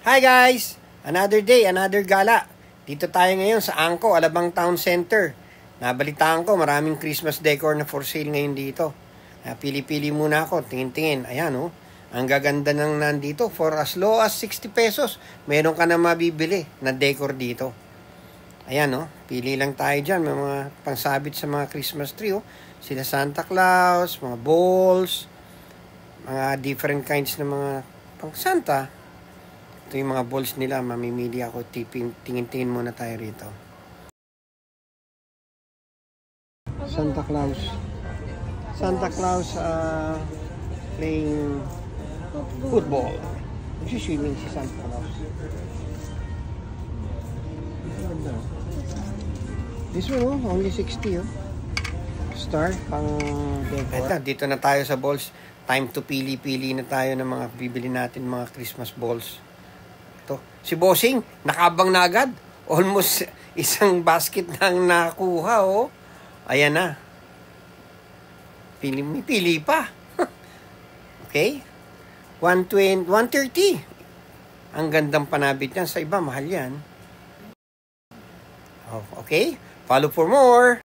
Hi guys! Another day, another gala. Dito tayo ngayon sa Angko, Alabang Town Center. Nabalitaan ko, maraming Christmas decor na for sale ngayon dito. Pili-pili muna ako, tingin-tingin. Ayan oh, ang gaganda ng nandito. For as low as 60 pesos, meron ka na mabibili na decor dito. Ayan oh, pili lang tayo dyan. May mga pangsabit sa mga Christmas tree oh. Sila Santa Claus, mga balls, mga different kinds na mga pang Santa. Ito yung mga balls nila, mamimili ako, tingin-tingin muna tayo rito. Santa Claus. Santa Claus playing football. Nagsiswimming si Santa Claus. This one oh, only 60 oh. Star, pang decor. Ito, dito na tayo sa balls. Time to pili-pili na tayo ng mga bibili natin mga Christmas balls. Ito. Si Bossing, nakabang na agad. Almost isang basket nang nakuha, oh. Ayan na. Pili pa. Okay? 120, 130. Ang gandang panabit yan. Sa iba, mahal yan. Oh, okay? Follow for more.